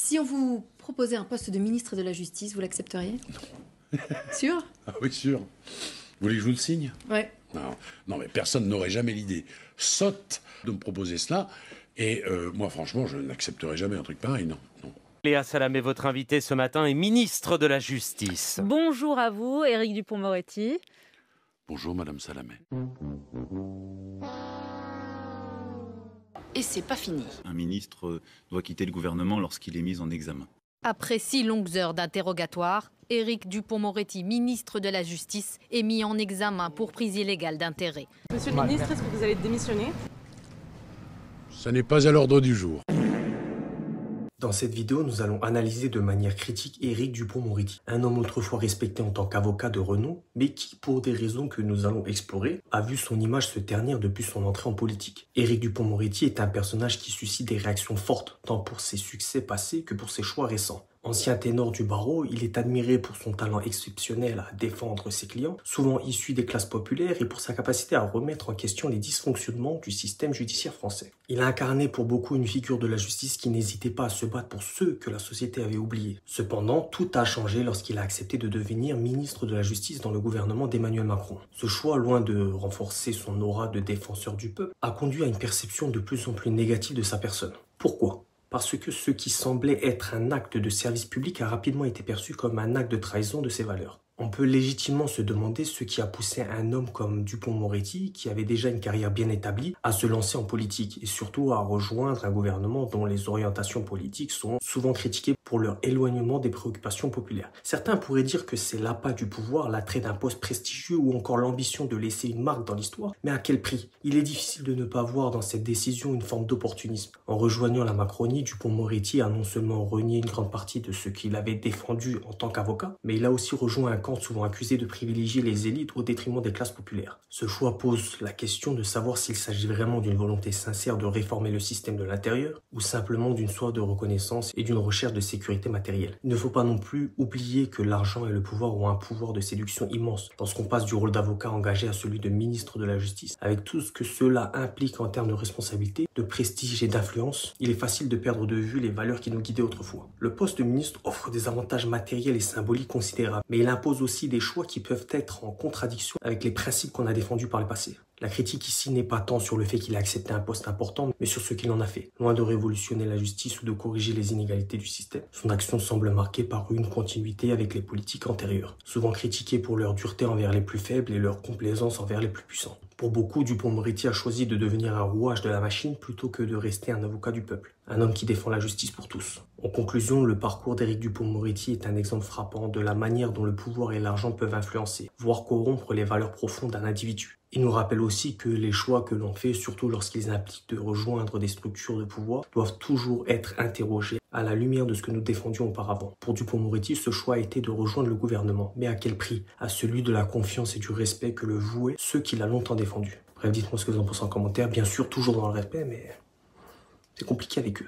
Si on vous proposait un poste de ministre de la Justice, vous l'accepteriez? Sûr? Ah oui, sûr. Vous voulez que je vous le signe? Ouais. Non, non, mais personne n'aurait jamais l'idée sotte de me proposer cela. Et moi, franchement, je n'accepterai jamais un truc pareil, non. Non. Léa Salamé, votre invitée ce matin, est ministre de la Justice. Bonjour à vous, Éric Dupond-Moretti. Bonjour, Madame Salamé. Et c'est pas fini. Un ministre doit quitter le gouvernement lorsqu'il est mis en examen. Après 6 longues heures d'interrogatoire, Éric Dupond-Moretti, ministre de la Justice, est mis en examen pour prise illégale d'intérêt. Monsieur le ministre, est-ce que vous allez démissionner? Ça n'est pas à l'ordre du jour. Dans cette vidéo, nous allons analyser de manière critique Éric Dupond-Moretti, un homme autrefois respecté en tant qu'avocat de renom, mais qui, pour des raisons que nous allons explorer, a vu son image se ternir depuis son entrée en politique. Éric Dupond-Moretti est un personnage qui suscite des réactions fortes, tant pour ses succès passés que pour ses choix récents. Ancien ténor du barreau, il est admiré pour son talent exceptionnel à défendre ses clients, souvent issus des classes populaires, et pour sa capacité à remettre en question les dysfonctionnements du système judiciaire français. Il a incarné pour beaucoup une figure de la justice qui n'hésitait pas à se battre pour ceux que la société avait oubliés. Cependant, tout a changé lorsqu'il a accepté de devenir ministre de la Justice dans le gouvernement d'Emmanuel Macron. Ce choix, loin de renforcer son aura de défenseur du peuple, a conduit à une perception de plus en plus négative de sa personne. Pourquoi ? Parce que ce qui semblait être un acte de service public a rapidement été perçu comme un acte de trahison de ses valeurs. On peut légitimement se demander ce qui a poussé un homme comme Dupond-Moretti, qui avait déjà une carrière bien établie, à se lancer en politique et surtout à rejoindre un gouvernement dont les orientations politiques sont souvent critiquées pour leur éloignement des préoccupations populaires. Certains pourraient dire que c'est l'appât du pouvoir, l'attrait d'un poste prestigieux ou encore l'ambition de laisser une marque dans l'histoire, mais à quel prix? Il est difficile de ne pas voir dans cette décision une forme d'opportunisme. En rejoignant la Macronie, Dupond-Moretti a non seulement renié une grande partie de ce qu'il avait défendu en tant qu'avocat, mais il a aussi rejoint un camp souvent accusé de privilégier les élites au détriment des classes populaires. Ce choix pose la question de savoir s'il s'agit vraiment d'une volonté sincère de réformer le système de l'intérieur ou simplement d'une soif de reconnaissance et d'une recherche de sécurité matérielle. Il ne faut pas non plus oublier que l'argent et le pouvoir ont un pouvoir de séduction immense lorsqu'on passe du rôle d'avocat engagé à celui de ministre de la Justice. Avec tout ce que cela implique en termes de responsabilité, de prestige et d'influence, il est facile de perdre de vue les valeurs qui nous guidaient autrefois. Le poste de ministre offre des avantages matériels et symboliques considérables, mais il impose aussi des choix qui peuvent être en contradiction avec les principes qu'on a défendus par le passé. La critique ici n'est pas tant sur le fait qu'il a accepté un poste important, mais sur ce qu'il en a fait. Loin de révolutionner la justice ou de corriger les inégalités du système, son action semble marquée par une continuité avec les politiques antérieures, souvent critiquées pour leur dureté envers les plus faibles et leur complaisance envers les plus puissants. Pour beaucoup, Dupond-Moretti a choisi de devenir un rouage de la machine plutôt que de rester un avocat du peuple, un homme qui défend la justice pour tous. En conclusion, le parcours d'Éric Dupond-Moretti est un exemple frappant de la manière dont le pouvoir et l'argent peuvent influencer, voire corrompre les valeurs profondes d'un individu. Il nous rappelle aussi que les choix que l'on fait, surtout lorsqu'ils impliquent de rejoindre des structures de pouvoir, doivent toujours être interrogés à la lumière de ce que nous défendions auparavant. Pour Dupond-Moretti, ce choix a été de rejoindre le gouvernement. Mais à quel prix? À celui de la confiance et du respect que le vouaient ceux qui l'ont longtemps défendu. Bref, dites-moi ce que vous en pensez en commentaire. Bien sûr, toujours dans le respect, mais c'est compliqué avec eux.